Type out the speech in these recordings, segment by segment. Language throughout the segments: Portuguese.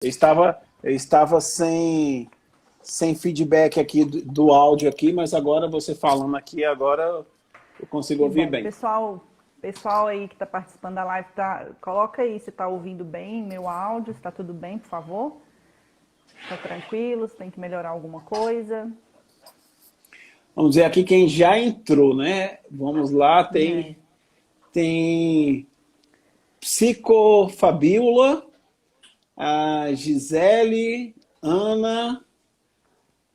Eu estava sem feedback aqui do áudio aqui, mas agora você falando aqui, agora eu consigo Que ouvir bom. bem. Pessoal aí que está participando da live, coloca aí se está ouvindo bem meu áudio, se está tudo bem, por favor. Está tranquilo, se tem que melhorar alguma coisa. Vamos ver aqui quem já entrou, né? Vamos lá, É. tem Psicofabíola, a Gisele, Ana,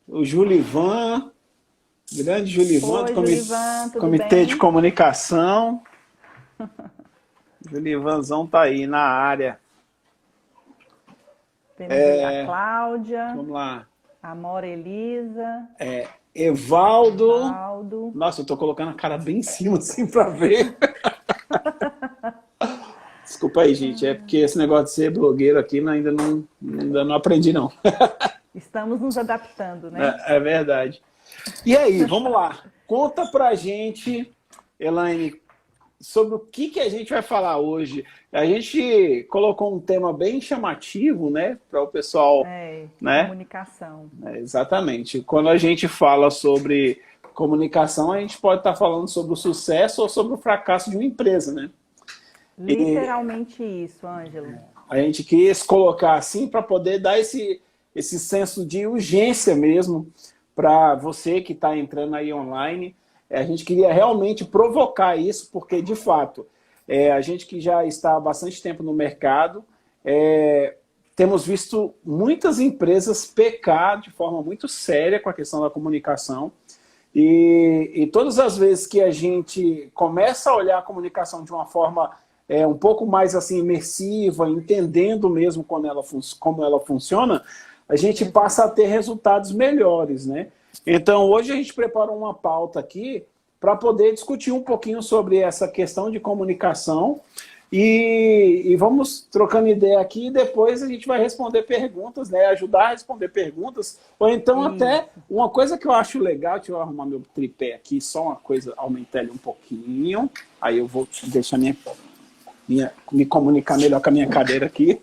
o Julivan, grande Julivan, do Oi, Julivan, tudo Comitê de bem? Comunicação. Julivanzão tá aí na área. Temos aí a Cláudia, Vamos lá. a Mora Elisa, Evaldo. Evaldo. Nossa, eu tô colocando a cara bem em cima assim pra ver. Desculpa aí, gente. É porque esse negócio de ser blogueiro aqui ainda não aprendi, não. Estamos nos adaptando, né? É verdade. E aí, vamos lá. Conta pra gente, Elaine, sobre o que a gente vai falar hoje. A gente colocou um tema bem chamativo, né, para o pessoal, né? Comunicação. Exatamente. Quando a gente fala sobre comunicação, a gente pode estar falando sobre o sucesso ou sobre o fracasso de uma empresa, né? E Literalmente isso, Ângelo. a gente quis colocar assim para poder dar esse senso de urgência mesmo para você que está entrando aí online. A gente queria realmente provocar isso, porque, de fato, a gente que já está há bastante tempo no mercado, temos visto muitas empresas pecar de forma muito séria com a questão da comunicação. E todas as vezes que a gente começa a olhar a comunicação de uma forma um pouco mais assim imersiva, entendendo mesmo como ela funciona, a gente passa a ter resultados melhores, né? Então, hoje a gente preparou uma pauta aqui para poder discutir um pouquinho sobre essa questão de comunicação e vamos trocando ideia aqui e depois a gente vai responder perguntas, né? Ajudar a responder perguntas, ou então até Isso. uma coisa que eu acho legal, deixa eu arrumar meu tripé aqui, só uma coisa, aumentar ele um pouquinho, aí eu vou deixar me comunicar melhor com a minha cadeira aqui.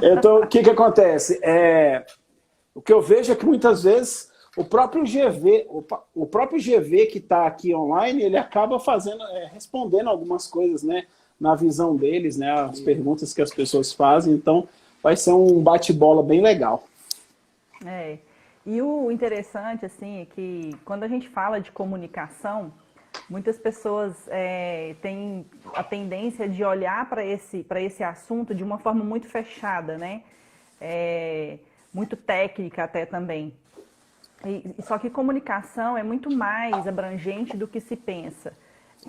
Então, o que acontece? O que eu vejo é que muitas vezes o próprio GV que está aqui online, ele acaba respondendo algumas coisas, né, na visão deles, né, as perguntas que as pessoas fazem. Então, vai ser um bate-bola bem legal. E o interessante, assim, é que quando a gente fala de comunicação, muitas pessoas têm a tendência de olhar para esse assunto de uma forma muito fechada, né? Muito técnica até também. Só que comunicação é muito mais abrangente do que se pensa.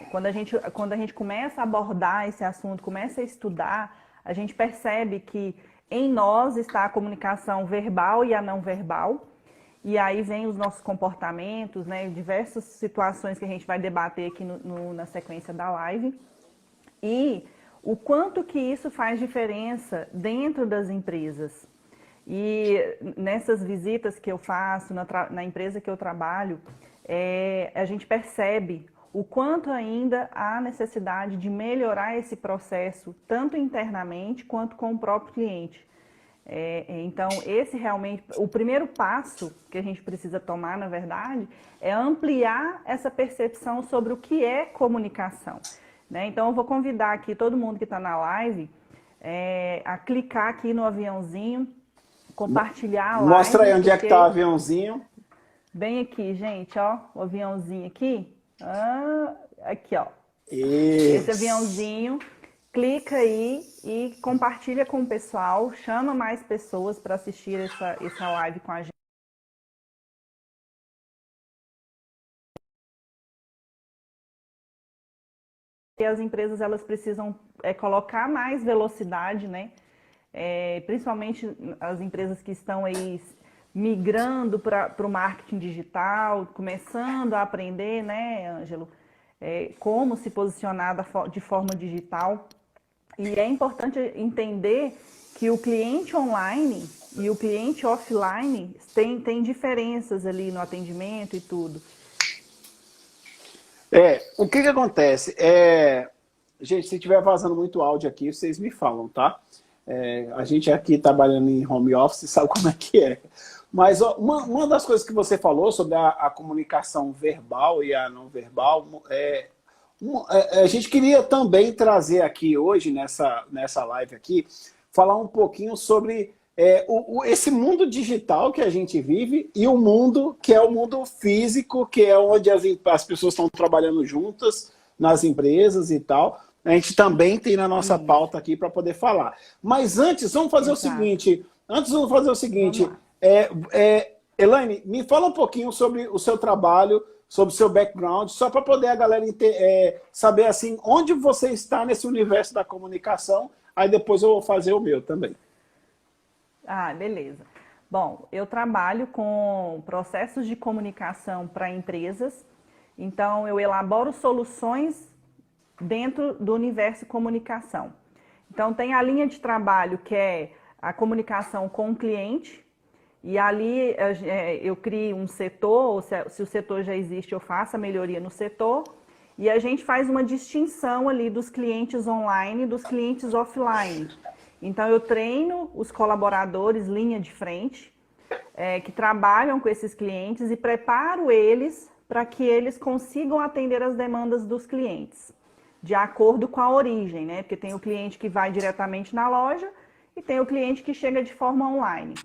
Quando a gente começa a abordar esse assunto, começa a estudar, a gente percebe que em nós está a comunicação verbal e a não verbal. E aí vem os nossos comportamentos, né? Diversas situações que a gente vai debater aqui na sequência da live. E o quanto que isso faz diferença dentro das empresas. E nessas visitas que eu faço, na empresa que eu trabalho, a gente percebe o quanto ainda há necessidade de melhorar esse processo, tanto internamente quanto com o próprio cliente. Então, esse realmente, o primeiro passo que a gente precisa tomar, na verdade, é ampliar essa percepção sobre o que é comunicação. Né? Então, eu vou convidar aqui todo mundo que está na live a clicar aqui no aviãozinho, compartilhar a live. Mostra aí onde é que está o aviãozinho. Bem aqui, gente, ó, o aviãozinho aqui. Aqui, ó. Isso. Esse aviãozinho. Clica aí e compartilha com o pessoal, chama mais pessoas para assistir essa live com a gente. E as empresas elas precisam colocar mais velocidade, né? Principalmente as empresas que estão aí migrando para o marketing digital, começando a aprender, né, Ângelo, como se posicionar de forma digital. E é importante entender que o cliente online e o cliente offline tem diferenças ali no atendimento e tudo. O que acontece? Gente, se estiver vazando muito áudio aqui, vocês me falam, tá? A gente aqui trabalhando em home office sabe como é que é. Mas ó, uma das coisas que você falou sobre a comunicação verbal e a não verbal, a gente queria também trazer aqui hoje, nessa live aqui, falar um pouquinho sobre esse mundo digital que a gente vive e o mundo que é o mundo físico, que é onde as pessoas estão trabalhando juntas nas empresas e tal. A gente também tem na nossa pauta aqui para poder falar. Mas antes, vamos fazer o seguinte. Elaine, me fala um pouquinho sobre o seu trabalho, sobre o seu background, só para poder a galera saber assim, onde você está nesse universo da comunicação, aí depois eu vou fazer o meu também. Ah, beleza. Bom, eu trabalho com processos de comunicação para empresas, então eu elaboro soluções dentro do universo comunicação. Então tem a linha de trabalho que é a comunicação com o cliente, e ali eu crio um setor, ou se o setor já existe, eu faço a melhoria no setor, e a gente faz uma distinção ali dos clientes online e dos clientes offline. Então eu treino os colaboradores linha de frente, que trabalham com esses clientes e preparo eles para que eles consigam atender as demandas dos clientes, de acordo com a origem, né? Porque tem o cliente que vai diretamente na loja e tem o cliente que chega de forma online.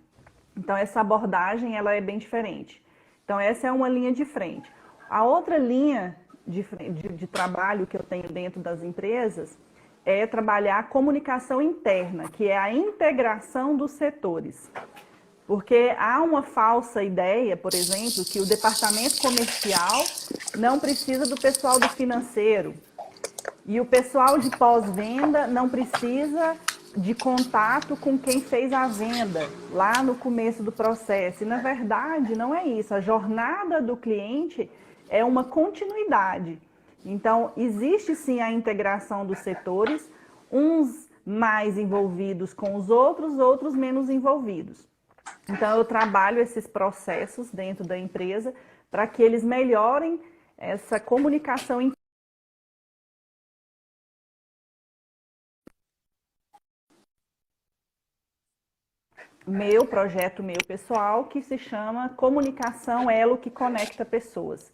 Então, essa abordagem ela é bem diferente. Então, essa é uma linha de frente. A outra linha de trabalho que eu tenho dentro das empresas é trabalhar a comunicação interna, que é a integração dos setores. Porque há uma falsa ideia, por exemplo, que o departamento comercial não precisa do pessoal do financeiro. E o pessoal de pós-venda não precisa de contato com quem fez a venda lá no começo do processo. E, na verdade, não é isso. A jornada do cliente é uma continuidade. Então, existe sim a integração dos setores, uns mais envolvidos com os outros, outros menos envolvidos. Então, eu trabalho esses processos dentro da empresa para que eles melhorem essa comunicação interna. Projeto meu pessoal, que se chama Comunicação Elo que Conecta Pessoas,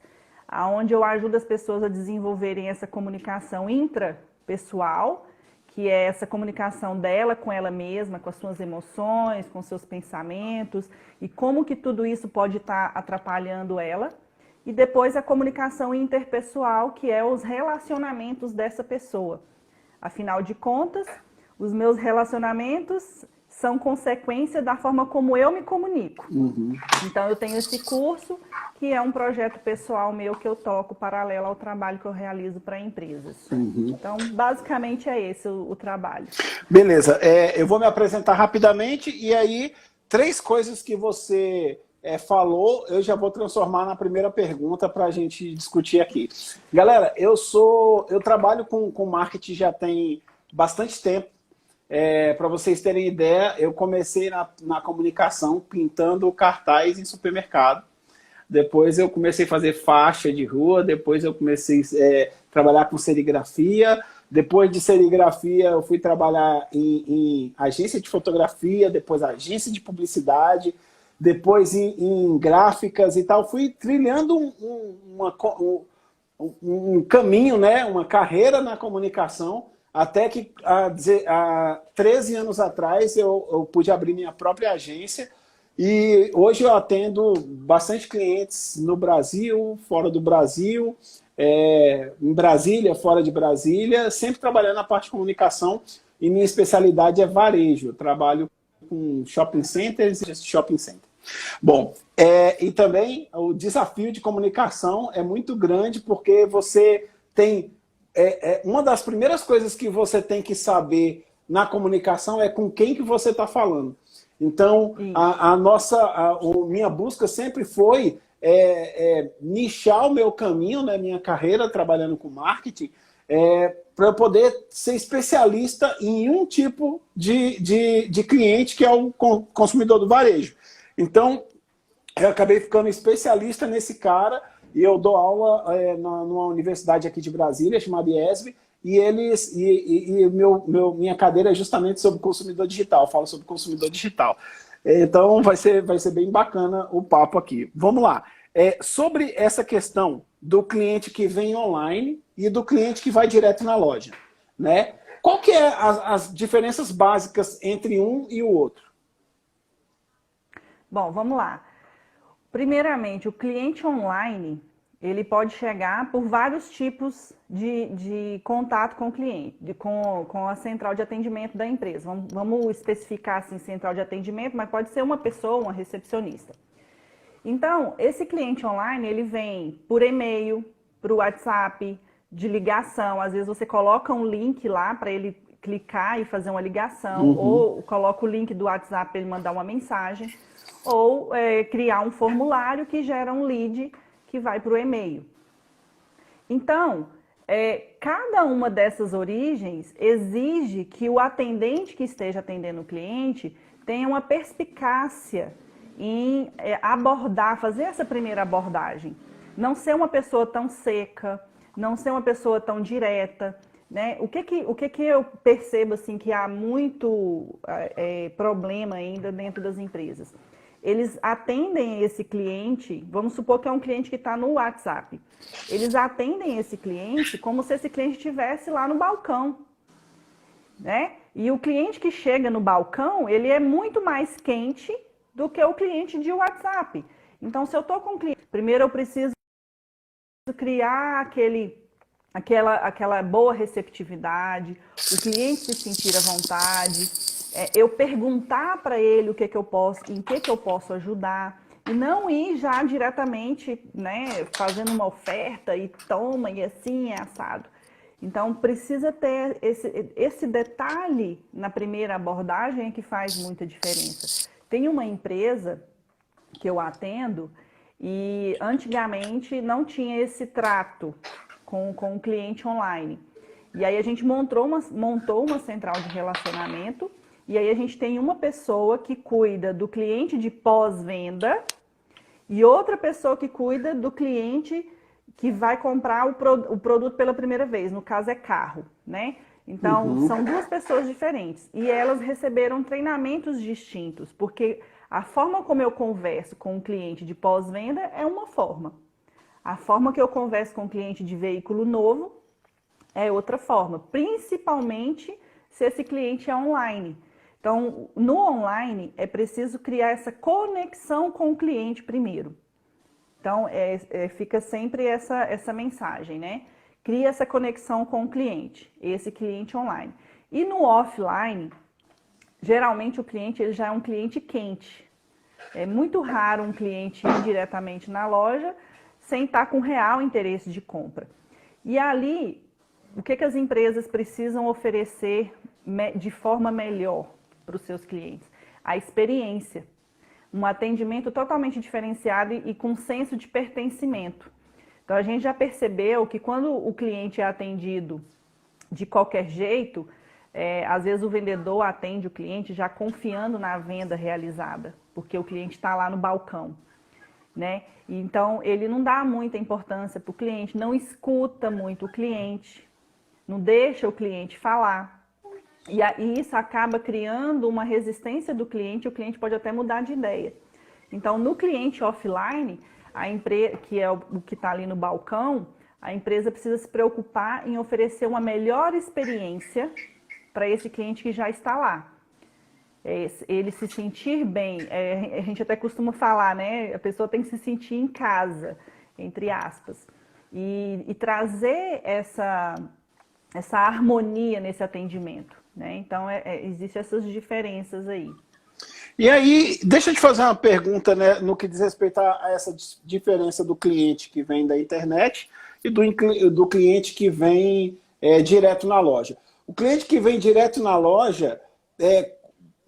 onde eu ajudo as pessoas a desenvolverem essa comunicação intrapessoal, que é essa comunicação dela com ela mesma, com as suas emoções, com seus pensamentos, e como que tudo isso pode estar atrapalhando ela. E depois a comunicação interpessoal, que é os relacionamentos dessa pessoa. Afinal de contas, os meus relacionamentos são consequência da forma como eu me comunico. Então, eu tenho esse curso, que é um projeto pessoal meu que eu toco paralelo ao trabalho que eu realizo para empresas. Então, basicamente é esse o trabalho. Beleza. Eu vou me apresentar rapidamente e aí 3 coisas que você falou, eu já vou transformar na primeira pergunta para a gente discutir aqui. Galera, eu trabalho com marketing já tem bastante tempo. Para vocês terem ideia, eu comecei na comunicação pintando cartaz em supermercado. Depois eu comecei a fazer faixa de rua, depois eu comecei a trabalhar com serigrafia. Depois de serigrafia, eu fui trabalhar em agência de fotografia, depois agência de publicidade, depois em gráficas e tal. Fui trilhando um caminho, né? Uma carreira na comunicação, até que há 13 anos atrás eu pude abrir minha própria agência e hoje eu atendo bastante clientes no Brasil, fora do Brasil, em Brasília, fora de Brasília, sempre trabalhando na parte de comunicação e minha especialidade é varejo. Eu trabalho com shopping centers e shopping center. Bom, e também o desafio de comunicação é muito grande porque você tem... uma das primeiras coisas que você tem que saber na comunicação é com quem que você está falando. Então, minha busca sempre foi nichar o meu caminho, né, minha carreira trabalhando com marketing, para eu poder ser especialista em um tipo de cliente, que é o consumidor do varejo. Então, eu acabei ficando especialista nesse cara, e eu dou aula numa universidade aqui de Brasília, chamada IESB, minha cadeira é justamente sobre consumidor digital, eu falo sobre consumidor digital. Então vai ser bem bacana o papo aqui. Vamos lá. Sobre essa questão do cliente que vem online e do cliente que vai direto na loja, né? Qual que é as diferenças básicas entre um e o outro? Bom, vamos lá. Primeiramente, o cliente online, ele pode chegar por vários tipos de contato com o cliente, com a central de atendimento da empresa. Vamos especificar assim, central de atendimento, mas pode ser uma pessoa, uma recepcionista. Então, esse cliente online, ele vem por e-mail, por WhatsApp, de ligação. Às vezes você coloca um link lá para ele clicar e fazer uma ligação, ou coloca o link do WhatsApp para ele mandar uma mensagem, ou criar um formulário que gera um lead que vai para o e-mail. Então, cada uma dessas origens exige que o atendente que esteja atendendo o cliente tenha uma perspicácia em abordar, fazer essa primeira abordagem. Não ser uma pessoa tão seca, não ser uma pessoa tão direta, né? O que eu percebo assim, que há muito problema ainda dentro das empresas? Eles atendem esse cliente, vamos supor que é um cliente que está no WhatsApp. Eles atendem esse cliente como se esse cliente estivesse lá no balcão, né? E o cliente que chega no balcão, ele é muito mais quente do que o cliente de WhatsApp. Então, se eu estou com um cliente, primeiro eu preciso criar aquela boa receptividade, o cliente se sentir à vontade, eu perguntar para ele em que eu posso ajudar, e não ir já diretamente, né, fazendo uma oferta e toma, e assim é assado. Então, precisa ter esse detalhe na primeira abordagem que faz muita diferença. Tem uma empresa que eu atendo e antigamente não tinha esse trato com o cliente online. E aí a gente montou uma central de relacionamento e aí a gente tem uma pessoa que cuida do cliente de pós-venda e outra pessoa que cuida do cliente que vai comprar o produto pela primeira vez, no caso é carro, né? Então, são duas pessoas diferentes e elas receberam treinamentos distintos, porque a forma como eu converso com o cliente de pós-venda é uma forma. A forma que eu converso com o cliente de veículo novo é outra forma, principalmente se esse cliente é online. Então, no online é preciso criar essa conexão com o cliente primeiro. Então, fica sempre essa mensagem, né? Cria essa conexão com o cliente, esse cliente online. E no offline, geralmente o cliente ele já é um cliente quente. É muito raro um cliente ir diretamente na loja sem estar com real interesse de compra. E ali, o que as empresas precisam oferecer de forma melhor para os seus clientes? A experiência. Um atendimento totalmente diferenciado e com senso de pertencimento. Então, a gente já percebeu que quando o cliente é atendido de qualquer jeito, às vezes o vendedor atende o cliente já confiando na venda realizada, porque o cliente está lá no balcão, né? Então, ele não dá muita importância para o cliente, não escuta muito o cliente, não deixa o cliente falar. E isso acaba criando uma resistência do cliente, o cliente pode até mudar de ideia. Então, no cliente offline, que é o que está ali no balcão, a empresa precisa se preocupar em oferecer uma melhor experiência para esse cliente que já está lá. Ele se sentir bem, a gente até costuma falar, né? A pessoa tem que se sentir em casa, entre aspas. E trazer essa harmonia nesse atendimento, né? Então, existem essas diferenças aí. E aí, deixa eu te fazer uma pergunta, né, no que diz respeito a essa diferença do cliente que vem da internet e do cliente que vem direto na loja. O cliente que vem direto na loja,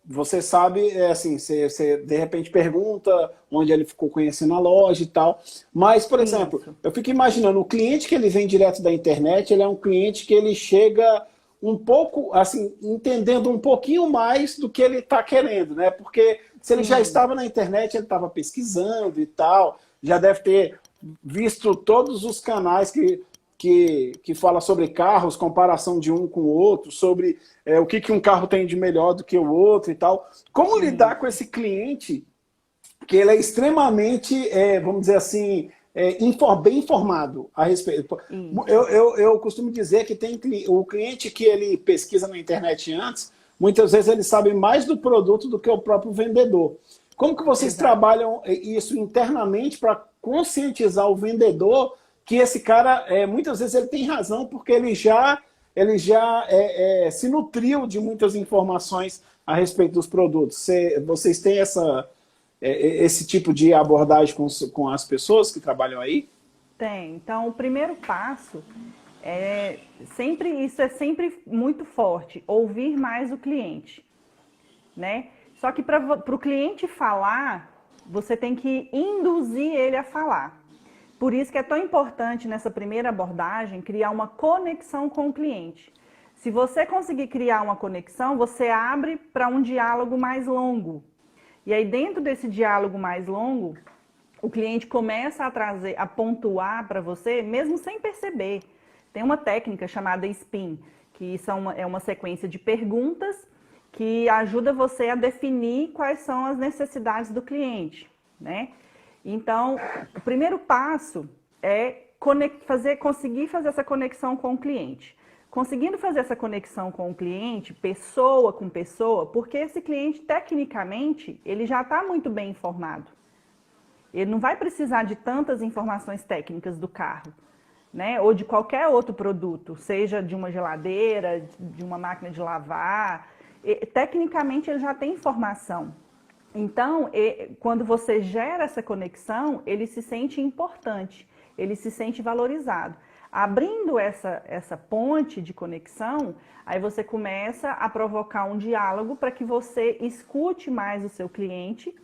você sabe, assim, você de repente pergunta onde ele ficou conhecendo a loja e tal. Mas, por exemplo, eu fico imaginando, o cliente que ele vem direto da internet, ele é um cliente que ele chega um pouco, assim, entendendo um pouquinho mais do que ele está querendo, né? Porque se ele já estava na internet, ele estava pesquisando e tal, já deve ter visto todos os canais que que fala sobre carros, comparação de um com o outro, sobre o que um carro tem de melhor do que o outro e tal. Como lidar com esse cliente que ele é extremamente, vamos dizer assim, bem informado a respeito. Eu costumo dizer que tem o cliente que ele pesquisa na internet antes, muitas vezes ele sabe mais do produto do que o próprio vendedor. Como que vocês trabalham isso internamente para conscientizar o vendedor que esse cara, muitas vezes ele tem razão, porque ele já se nutriu de muitas informações a respeito dos produtos. Vocês têm esse tipo de abordagem com as pessoas que trabalham aí? Tem. Então, o primeiro passo isso é sempre muito forte, ouvir mais o cliente, né? Só que para o cliente falar, você tem que induzir ele a falar. Por isso que é tão importante nessa primeira abordagem criar uma conexão com o cliente. Se você conseguir criar uma conexão, você abre para um diálogo mais longo. E aí dentro desse diálogo mais longo, o cliente começa a pontuar para você, mesmo sem perceber. Tem uma técnica chamada SPIN, que é uma sequência de perguntas que ajuda você a definir quais são as necessidades do cliente, né? Então, o primeiro passo é conseguir fazer essa conexão com o cliente. Conseguindo fazer essa conexão com o cliente, pessoa com pessoa, porque esse cliente, tecnicamente, ele já está muito bem informado. Ele não vai precisar de tantas informações técnicas do carro, né? Ou de qualquer outro produto, seja de uma geladeira, de uma máquina de lavar. Tecnicamente, ele já tem informação. Então, quando você gera essa conexão, ele se sente importante, ele se sente valorizado. Abrindo essa ponte de conexão, aí você começa a provocar um diálogo para que você escute mais o seu cliente,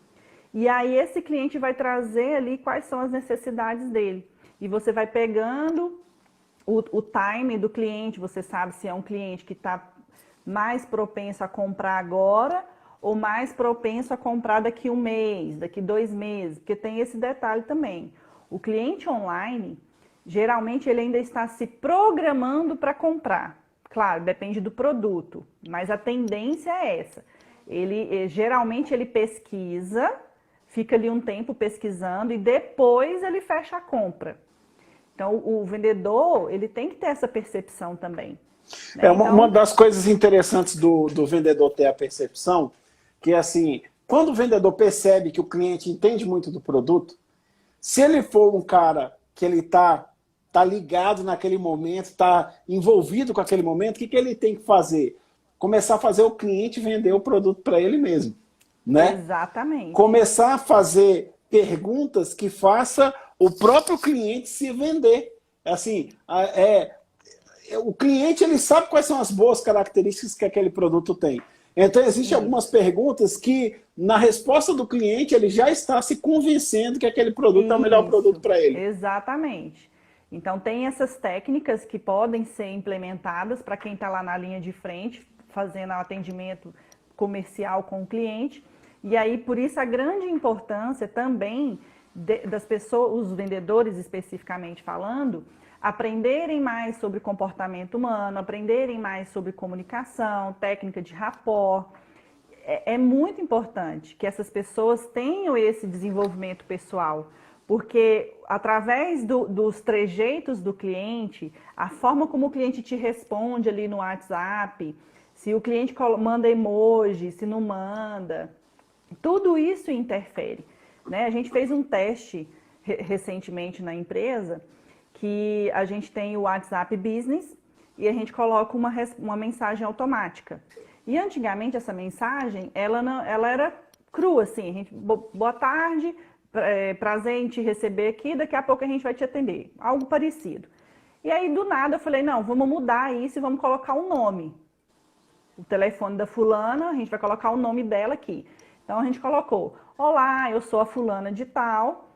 e aí esse cliente vai trazer ali quais são as necessidades dele. E você vai pegando o time do cliente, você sabe se é um cliente que está mais propenso a comprar agora, ou mais propenso a comprar daqui 1 mês, daqui 2 meses, porque tem esse detalhe também. O cliente online, geralmente ele ainda está se programando para comprar. Claro, depende do produto, mas a tendência é essa. Geralmente ele pesquisa, fica ali um tempo pesquisando e depois ele fecha a compra. Então o vendedor, ele tem que ter essa percepção também, né? Uma das coisas interessantes do vendedor ter a percepção, que é assim, quando o vendedor percebe que o cliente entende muito do produto, se ele for um cara que ele tá ligado naquele momento, está envolvido com aquele momento, o que ele tem que fazer? Começar a fazer o cliente vender o produto para ele mesmo, né? Exatamente. Começar a fazer perguntas que faça o próprio cliente se vender. Assim, o cliente ele sabe quais são as boas características que aquele produto tem. Então, existem algumas perguntas que, na resposta do cliente, ele já está se convencendo que aquele produto é o melhor produto para ele. Exatamente. Então, tem essas técnicas que podem ser implementadas para quem está lá na linha de frente, fazendo atendimento comercial com o cliente. E aí, por isso, a grande importância também das pessoas, os vendedores especificamente falando, aprenderem mais sobre comportamento humano, aprenderem mais sobre comunicação, técnica de rapport. É muito importante que essas pessoas tenham esse desenvolvimento pessoal, porque através dos trejeitos do cliente, a forma como o cliente te responde ali no WhatsApp, se o cliente manda emoji, se não manda, tudo isso interfere, né? A gente fez um teste recentemente na empresa, que a gente tem o WhatsApp Business e a gente coloca uma mensagem automática. E antigamente essa mensagem, ela era crua, assim, a gente, boa tarde, prazer em te receber aqui, daqui a pouco a gente vai te atender, algo parecido. E aí do nada eu falei, não, vamos mudar isso e vamos colocar um nome. O telefone da fulana, a gente vai colocar o nome dela aqui. Então a gente colocou, olá, eu sou a fulana de tal,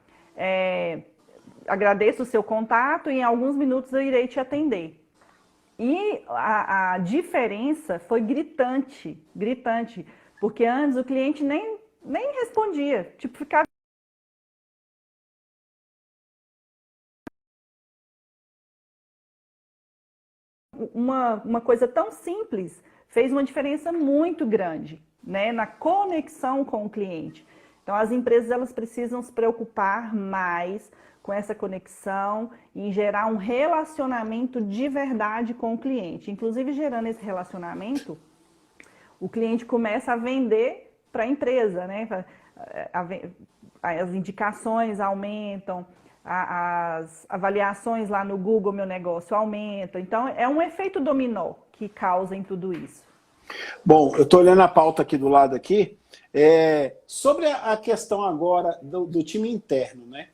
agradeço o seu contato e em alguns minutos eu irei te atender. E a diferença foi gritante, porque antes o cliente nem respondia, tipo, ficava uma coisa tão simples fez uma diferença muito grande, né, na conexão com o cliente. Então, as empresas elas precisam se preocupar mais com essa conexão e em gerar um relacionamento de verdade com o cliente. Inclusive, gerando esse relacionamento, o cliente começa a vender para a empresa, né? As indicações aumentam, as avaliações lá no Google Meu Negócio aumentam. Então, é um efeito dominó que causa em tudo isso. Bom, eu estou olhando a pauta aqui do lado aqui, sobre a questão agora do time interno, né?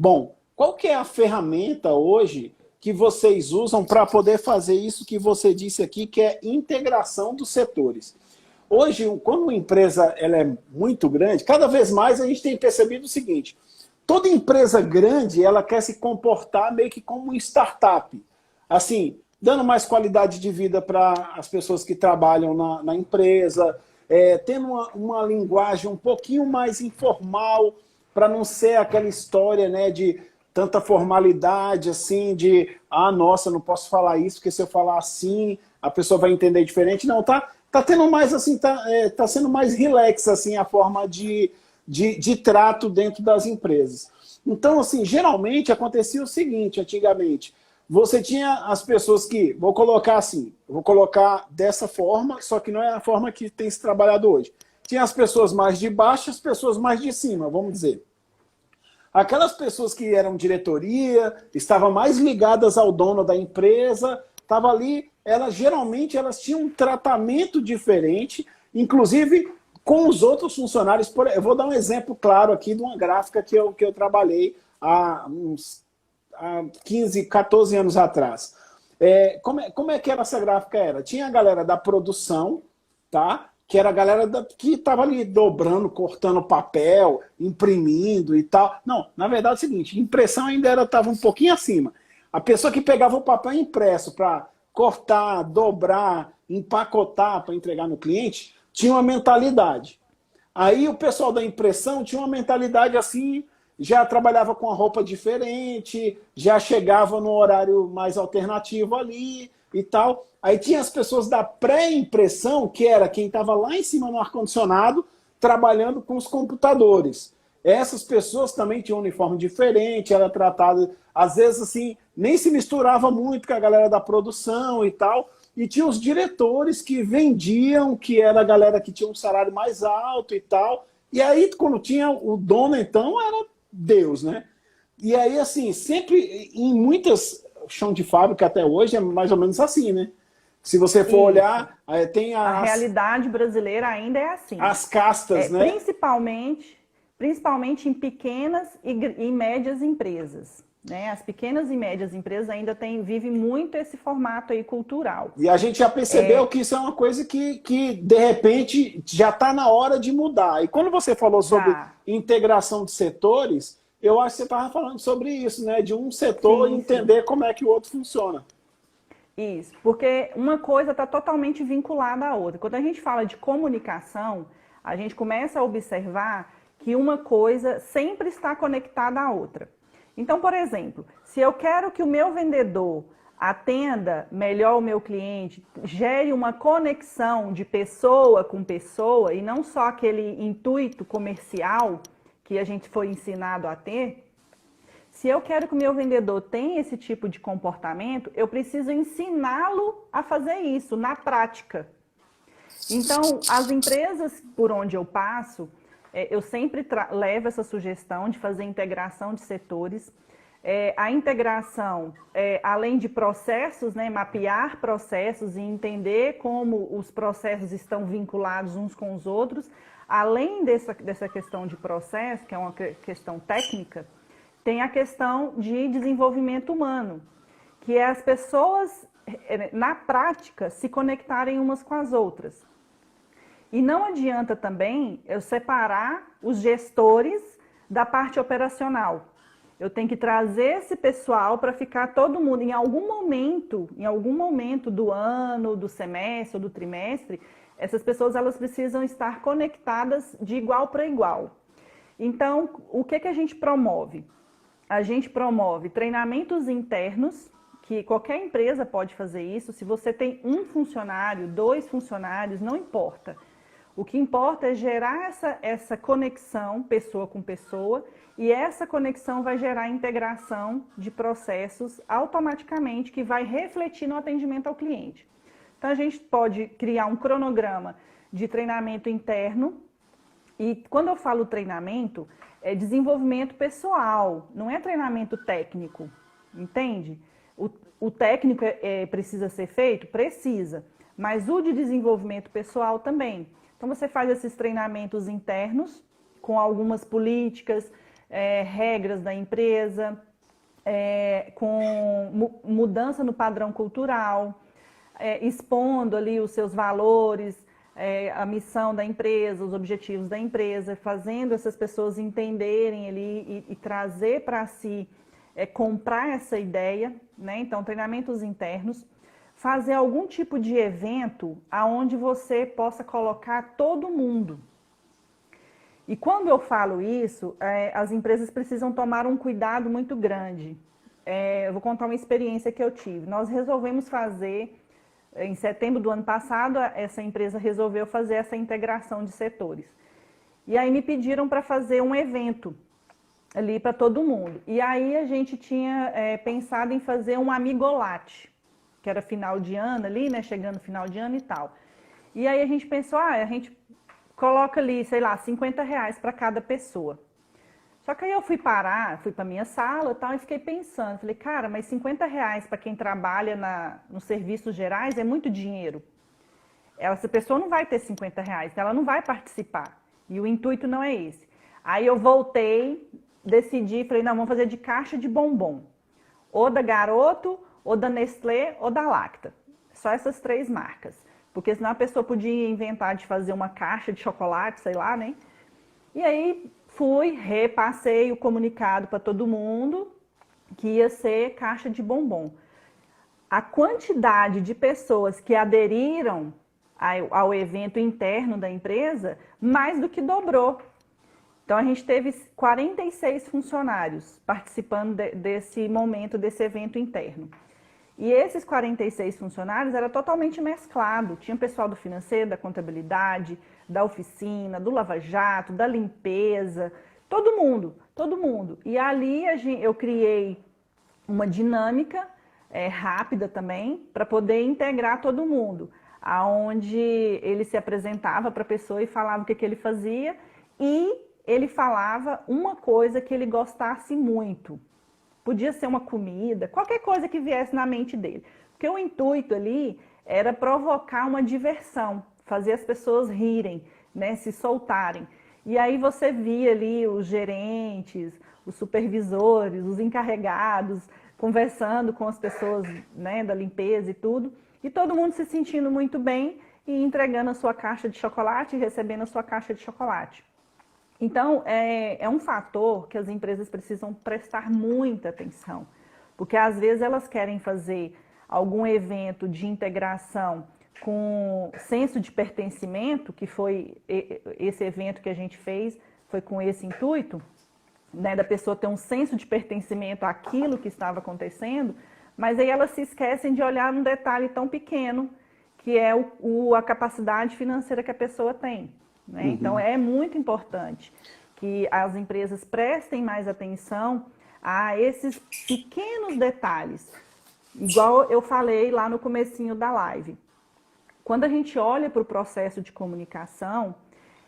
Bom, qual que é a ferramenta hoje que vocês usam para poder fazer isso que você disse aqui, que é integração dos setores? Hoje, quando uma empresa ela é muito grande, cada vez mais a gente tem percebido o seguinte, toda empresa grande ela quer se comportar meio que como uma startup, assim, dando mais qualidade de vida para as pessoas que trabalham na empresa, tendo uma linguagem um pouquinho mais informal, para não ser aquela história, né, de tanta formalidade, assim, de, nossa, não posso falar isso, porque se eu falar assim, a pessoa vai entender diferente. Não, tá tendo mais, assim, tá sendo mais relax, assim, a forma de trato dentro das empresas. Então, assim, geralmente acontecia o seguinte, antigamente, você tinha as pessoas que, vou colocar dessa forma, só que não é a forma que tem se trabalhado hoje. Tinha as pessoas mais de baixo e as pessoas mais de cima, vamos dizer. Aquelas pessoas que eram diretoria, estavam mais ligadas ao dono da empresa, estavam ali, geralmente elas tinham um tratamento diferente, inclusive com os outros funcionários. Eu vou dar um exemplo claro aqui de uma gráfica que eu trabalhei há 15, 14 anos atrás. Como é que era essa gráfica? Tinha a galera da produção, tá? Que era a galera que estava ali dobrando, cortando papel, imprimindo e tal. Não, na verdade é o seguinte, impressão ainda estava um pouquinho acima. A pessoa que pegava o papel impresso para cortar, dobrar, empacotar para entregar no cliente, tinha uma mentalidade. Aí o pessoal da impressão tinha uma mentalidade assim, já trabalhava com a roupa diferente, já chegava no horário mais alternativo ali e tal. Aí tinha as pessoas da pré-impressão, que era quem estava lá em cima no ar-condicionado, trabalhando com os computadores. Essas pessoas também tinham um uniforme diferente, era tratada, às vezes assim, nem se misturava muito com a galera da produção e tal. E tinha os diretores que vendiam, que era a galera que tinha um salário mais alto e tal. E aí, quando tinha o dono, então, era Deus, né? E aí, assim, sempre, em muitas chão de fábrica até hoje, é mais ou menos assim, né? Se você for olhar, tem a realidade brasileira ainda é assim. As castas, né? Principalmente em pequenas e médias empresas. Né? As pequenas e médias empresas ainda vivem muito esse formato aí cultural. E a gente já percebeu que isso é uma coisa que de repente, já está na hora de mudar. E quando você falou sobre integração de setores, eu acho que você estava falando sobre isso, né? De um setor entender como é que o outro funciona. Isso, porque uma coisa está totalmente vinculada à outra. Quando a gente fala de comunicação, a gente começa a observar que uma coisa sempre está conectada à outra. Então, por exemplo, se eu quero que o meu vendedor atenda melhor o meu cliente, gere uma conexão de pessoa com pessoa e não só aquele intuito comercial que a gente foi ensinado a ter, se eu quero que o meu vendedor tenha esse tipo de comportamento, eu preciso ensiná-lo a fazer isso na prática. Então, as empresas por onde eu passo, eu sempre levo essa sugestão de fazer integração de setores. A integração, além de processos, né, mapear processos e entender como os processos estão vinculados uns com os outros, além dessa questão de processo, que é uma questão técnica, tem a questão de desenvolvimento humano, que é as pessoas, na prática, se conectarem umas com as outras. E não adianta também eu separar os gestores da parte operacional. Eu tenho que trazer esse pessoal para ficar todo mundo, em algum momento do ano, do semestre ou do trimestre, essas pessoas elas precisam estar conectadas de igual para igual. Então, o que a gente promove? A gente promove treinamentos internos, que qualquer empresa pode fazer isso. Se você tem um funcionário, 2 funcionários, não importa. O que importa é gerar essa conexão pessoa com pessoa, e essa conexão vai gerar integração de processos automaticamente, que vai refletir no atendimento ao cliente. Então, a gente pode criar um cronograma de treinamento interno, e quando eu falo treinamento, é desenvolvimento pessoal, não é treinamento técnico, entende? O técnico precisa ser feito? Precisa, mas o de desenvolvimento pessoal também. Então, você faz esses treinamentos internos com algumas políticas, regras da empresa, com mudança no padrão cultural, expondo ali os seus valores, a missão da empresa, os objetivos da empresa, fazendo essas pessoas entenderem ali e trazer para si, comprar essa ideia, né? Então, treinamentos internos, fazer algum tipo de evento aonde você possa colocar todo mundo. E quando eu falo isso, as empresas precisam tomar um cuidado muito grande. Eu vou contar uma experiência que eu tive. Nós resolvemos fazer, em setembro do ano passado, essa empresa resolveu fazer essa integração de setores. E aí me pediram para fazer um evento ali para todo mundo. E aí a gente tinha pensado em fazer um amigolate, que era final de ano ali, né? Chegando final de ano e tal. E aí a gente pensou, a gente coloca ali, sei lá, R$50 para cada pessoa. Só que aí eu fui para minha sala e tal, e fiquei pensando, falei, cara, mas R$50 para quem trabalha nos serviços gerais é muito dinheiro. Essa pessoa não vai ter R$50, ela não vai participar. E o intuito não é esse. Aí eu voltei, decidi, falei, não, vamos fazer de caixa de bombom. Ou da Garoto, ou da Nestlé, ou da Lacta. Só essas 3 marcas. Porque senão a pessoa podia inventar de fazer uma caixa de chocolate, sei lá, né? E aí repassei o comunicado para todo mundo que ia ser caixa de bombom. A quantidade de pessoas que aderiram ao evento interno da empresa, mais do que dobrou. Então, a gente teve 46 funcionários participando desse momento, desse evento interno. E esses 46 funcionários era totalmente mesclado. Tinha pessoal do financeiro, da contabilidade, da oficina, do lava-jato, da limpeza, todo mundo, todo mundo. E ali eu criei uma dinâmica rápida também, para poder integrar todo mundo, aonde ele se apresentava para a pessoa e falava o que ele fazia, e ele falava uma coisa que ele gostasse muito. Podia ser uma comida, qualquer coisa que viesse na mente dele. Porque o intuito ali era provocar uma diversão, fazer as pessoas rirem, né, se soltarem. E aí você via ali os gerentes, os supervisores, os encarregados, conversando com as pessoas, né, da limpeza e tudo. E todo mundo se sentindo muito bem e entregando a sua caixa de chocolate e recebendo a sua caixa de chocolate. Então, é um fator que as empresas precisam prestar muita atenção, porque às vezes elas querem fazer algum evento de integração com senso de pertencimento, que foi esse evento que a gente fez, foi com esse intuito, né, da pessoa ter um senso de pertencimento àquilo que estava acontecendo, mas aí elas se esquecem de olhar um detalhe tão pequeno, que é a capacidade financeira que a pessoa tem. Né? Uhum. Então, é muito importante que as empresas prestem mais atenção a esses pequenos detalhes. Igual eu falei lá no comecinho da live. Quando a gente olha para o processo de comunicação,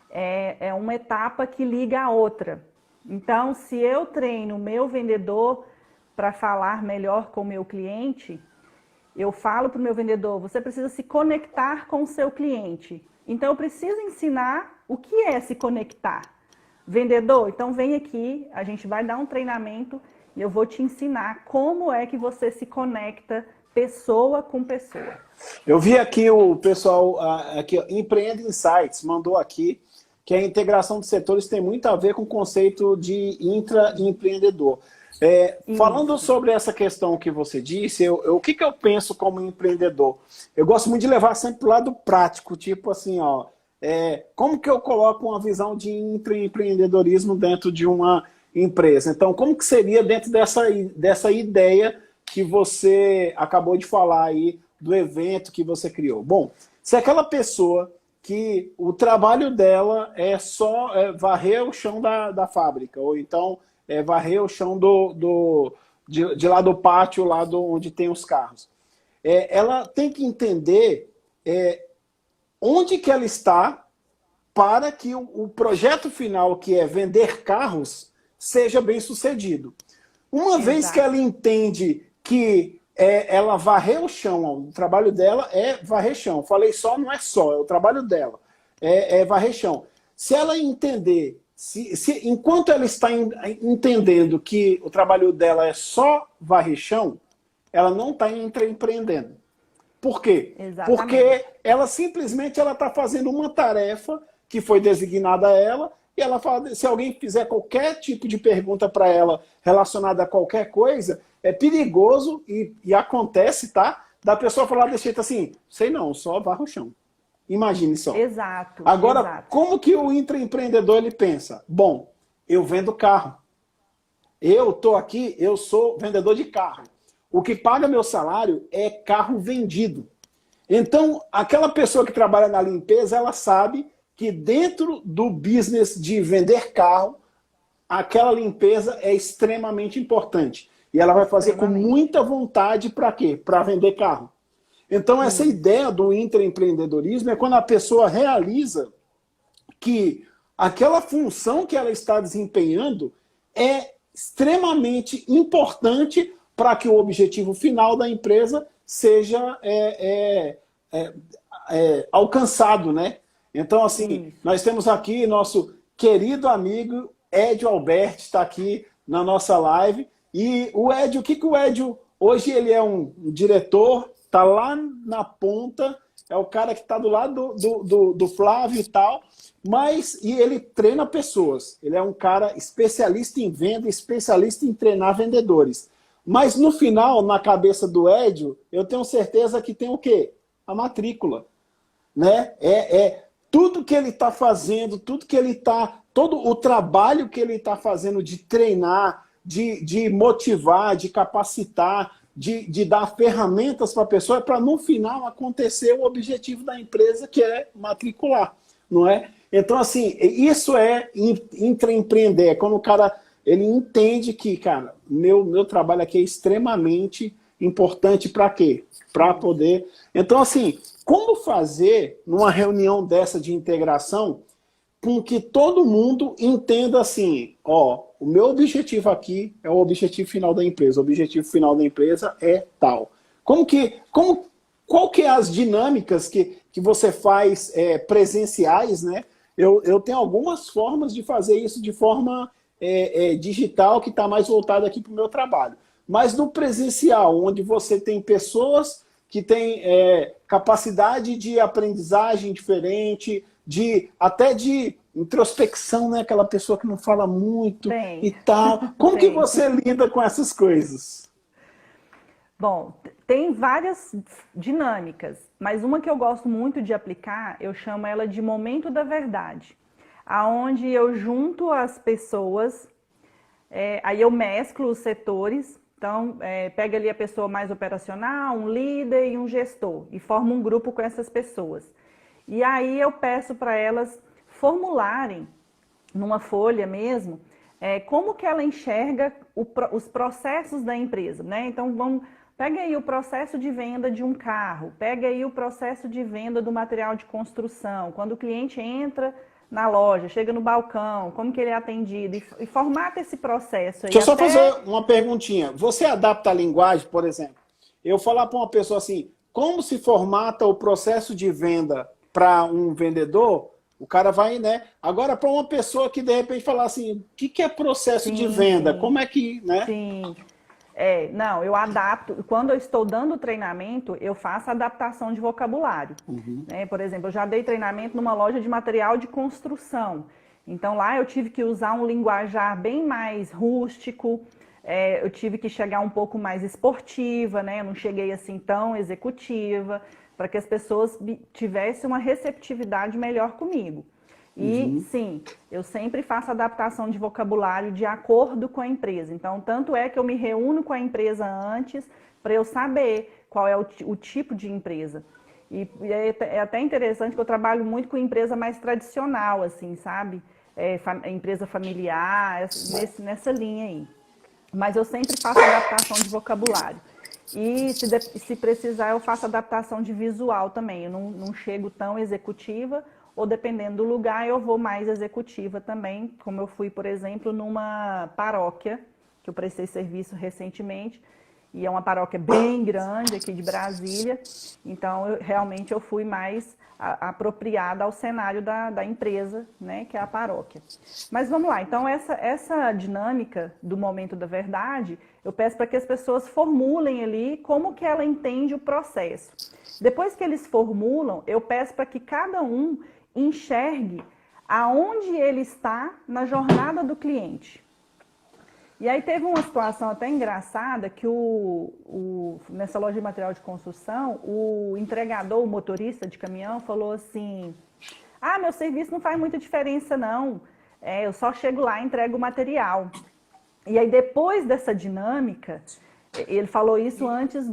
é uma etapa que liga a outra. Então, se eu treino o meu vendedor para falar melhor com o meu cliente, eu falo para o meu vendedor, você precisa se conectar com o seu cliente. Então, eu preciso ensinar o que é se conectar. Vendedor, então vem aqui, a gente vai dar um treinamento e eu vou te ensinar como é que você se conecta pessoa com pessoa. Eu vi aqui o pessoal, aqui, Empreende Insights, mandou aqui que a integração de setores tem muito a ver com o conceito de intraempreendedor. Falando sobre essa questão que você disse, o que eu penso como empreendedor? Eu gosto muito de levar sempre para o lado prático, tipo assim, ó, como que eu coloco uma visão de intraempreendedorismo dentro de uma empresa? Então, como que seria dentro dessa ideia que você acabou de falar aí do evento que você criou. Bom, se aquela pessoa que o trabalho dela é só varrer o chão da fábrica, ou então varrer o chão de lá do pátio, lá onde tem os carros. Ela tem que entender onde que ela está para que o projeto final, que é vender carros, seja bem sucedido. Uma vez que ela entende que ela varrer o chão, o trabalho dela é varrer chão. Falei só, não é só, é o trabalho dela. É varrer chão. Se ela entender, enquanto ela está entendendo que o trabalho dela é só varrer chão, ela não está empreendendo. Por quê? Exatamente. Porque ela simplesmente está fazendo uma tarefa que foi designada a ela, e ela fala, se alguém fizer qualquer tipo de pergunta para ela relacionada a qualquer coisa, é perigoso e acontece, tá? Da pessoa falar desse jeito assim, sei não, só varra o chão. Imagine só. Exato. Agora, exato. como que o intraempreendedor ele pensa? Bom, eu vendo carro. Eu estou aqui, eu sou vendedor de carro. O que paga meu salário é carro vendido. Então, aquela pessoa que trabalha na limpeza, ela sabe que dentro do business de vender carro, aquela limpeza é extremamente importante. E ela vai fazer com muita vontade para quê? Para vender carro. Então, essa ideia do intraempreendedorismo é quando a pessoa realiza que aquela função que ela está desempenhando é extremamente importante para que o objetivo final da empresa seja alcançado, né? Então, assim, nós temos aqui nosso querido amigo Edio Alberti, está aqui na nossa live. E o Edio, o que o Edio... Hoje ele é um diretor, está lá na ponta, é o cara que está do lado do Flávio e tal, e ele treina pessoas. Ele é um cara especialista em venda, especialista em treinar vendedores. Mas no final, na cabeça do Edio, eu tenho certeza que tem o quê? A matrícula. Né? Tudo que ele está fazendo, todo o trabalho que ele está fazendo de treinar, de motivar, de capacitar, de dar ferramentas para a pessoa, é para no final acontecer o objetivo da empresa, que é matricular, não é? Então, assim, isso é intraempreender, é quando o cara ele entende que, cara, meu trabalho aqui é extremamente importante para quê? Para poder... Então, assim, como fazer numa reunião dessa de integração com que todo mundo entenda assim, ó, o meu objetivo aqui é o objetivo final da empresa, o objetivo final da empresa é tal. Qual que é as dinâmicas que você faz presenciais, né? Eu tenho algumas formas de fazer isso de forma digital que está mais voltada aqui para o meu trabalho. Mas no presencial, onde você tem pessoas que têm capacidade de aprendizagem diferente, até de introspecção, né? Aquela pessoa que não fala muito e tal. Como que você lida com essas coisas? Bom, tem várias dinâmicas, mas uma que eu gosto muito de aplicar, eu chamo ela de momento da verdade, aonde eu junto as pessoas, aí eu mesclo os setores. Então, pega ali a pessoa mais operacional, um líder e um gestor, e forma um grupo com essas pessoas. E aí eu peço para elas formularem, numa folha mesmo, como que ela enxerga os processos da empresa, né? Então, pega aí o processo de venda de um carro, pega aí o processo de venda do material de construção, quando o cliente entra na loja, chega no balcão, como que ele é atendido, e formata esse processo aí. Deixa eu só fazer uma perguntinha. Você adapta a linguagem, por exemplo? Eu falar para uma pessoa assim, como se formata o processo de venda para um vendedor, o cara vai, né? Agora, para uma pessoa que de repente falar assim, o que é processo de venda? Como é que, né? Sim. Não, eu adapto. Quando eu estou dando treinamento, eu faço adaptação de vocabulário. Né? Por exemplo, eu já dei treinamento numa loja de material de construção. Então lá eu tive que usar um linguajar bem mais rústico, eu tive que chegar um pouco mais esportiva, né? Eu não cheguei assim tão executiva, para que as pessoas tivessem uma receptividade melhor comigo. E, sim, eu sempre faço adaptação de vocabulário de acordo com a empresa. Então, tanto é que eu me reúno com a empresa antes, para eu saber qual é o tipo de empresa. E é até interessante que eu trabalho muito com empresa mais tradicional, assim, sabe? Empresa familiar, nessa linha aí. Mas eu sempre faço adaptação de vocabulário. E se precisar, eu faço adaptação de visual também. Eu não chego tão executiva, ou dependendo do lugar, eu vou mais executiva também, como eu fui, por exemplo, numa paróquia, que eu prestei serviço recentemente, e é uma paróquia bem grande aqui de Brasília, então realmente eu fui mais apropriada ao cenário da empresa, né, que é a paróquia. Mas vamos lá, então essa dinâmica do momento da verdade, eu peço para que as pessoas formulem ali como que ela entende o processo. Depois que eles formulam, eu peço para que cada um enxergue aonde ele está na jornada do cliente. E aí teve uma situação até engraçada que nessa loja de material de construção, o entregador, o motorista de caminhão, falou assim: ah, meu serviço não faz muita diferença não, eu só chego lá e entrego o material. E aí depois dessa dinâmica, ele falou isso antes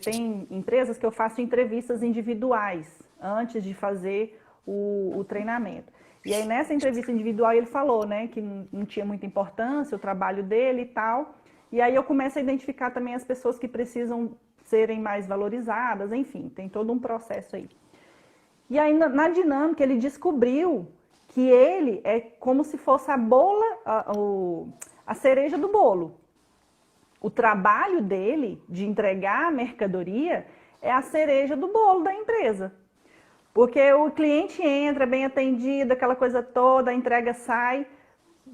tem empresas que eu faço entrevistas individuais, antes de fazer o treinamento. E aí nessa entrevista individual ele falou, né, que não tinha muita importância o trabalho dele e tal. E aí eu começo a identificar também as pessoas que precisam serem mais valorizadas, enfim, tem todo um processo aí. E aí na dinâmica ele descobriu que ele é como se fosse a cereja do bolo. O trabalho dele de entregar a mercadoria é a cereja do bolo da empresa. Porque o cliente entra bem atendido, aquela coisa toda, a entrega sai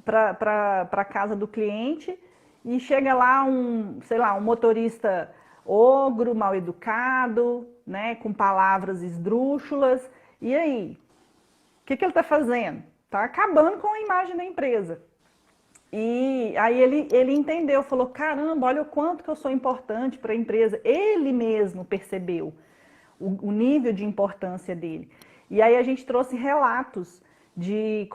para a casa do cliente e chega lá um motorista ogro, mal educado, né, com palavras esdrúxulas. E aí? O que ele está fazendo? Está acabando com a imagem da empresa. E aí ele entendeu, falou, caramba, olha o quanto que eu sou importante para a empresa. Ele mesmo percebeu o nível de importância dele. E aí a gente trouxe relatos de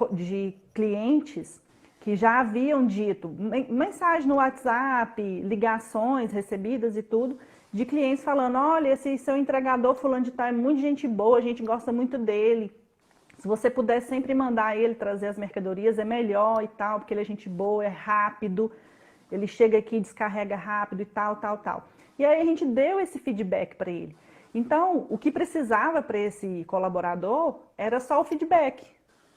clientes que já haviam dito, mensagem no WhatsApp, ligações recebidas e tudo, de clientes falando, olha, esse seu entregador fulano de tal é muito gente boa, a gente gosta muito dele. Se você puder sempre mandar ele trazer as mercadorias, é melhor e tal, porque ele é gente boa, é rápido, ele chega aqui e descarrega rápido e tal, tal, tal. E aí a gente deu esse feedback para ele. Então, o que precisava para esse colaborador era só o feedback,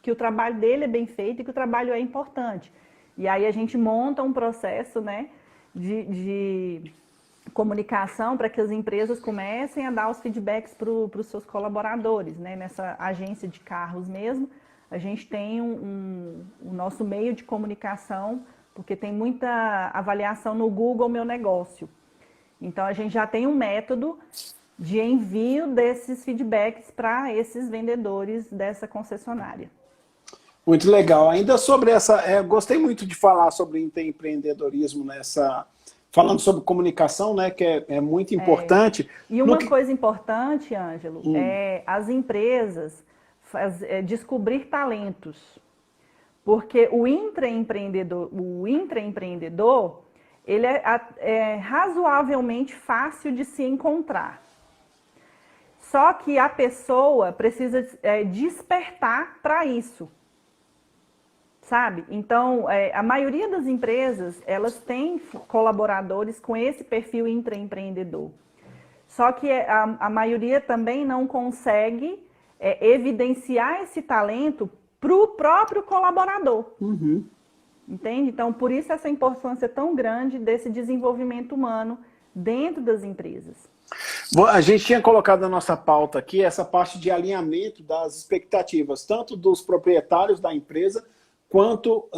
que o trabalho dele é bem feito e que o trabalho é importante. E aí a gente monta um processo, né, de comunicação para que as empresas comecem a dar os feedbacks para os seus colaboradores, né? Nessa agência de carros mesmo, a gente tem o nosso meio de comunicação, porque tem muita avaliação no Google Meu Negócio. Então, a gente já tem um método de envio desses feedbacks para esses vendedores dessa concessionária. Muito legal. Ainda sobre gostei muito de falar sobre empreendedorismo falando sobre comunicação, né, que é muito importante. E uma coisa importante, Ângelo, é as empresas descobrir talentos. Porque o intraempreendedor, ele é razoavelmente fácil de se encontrar. Só que a pessoa precisa despertar para isso. Sabe? Então, a maioria das empresas, elas têm colaboradores com esse perfil intraempreendedor. Só que a maioria também não consegue evidenciar esse talento para o próprio colaborador. Uhum. Entende? Então, por isso essa importância tão grande desse desenvolvimento humano dentro das empresas. A gente tinha colocado na nossa pauta aqui essa parte de alinhamento das expectativas, tanto dos proprietários da empresa, quanto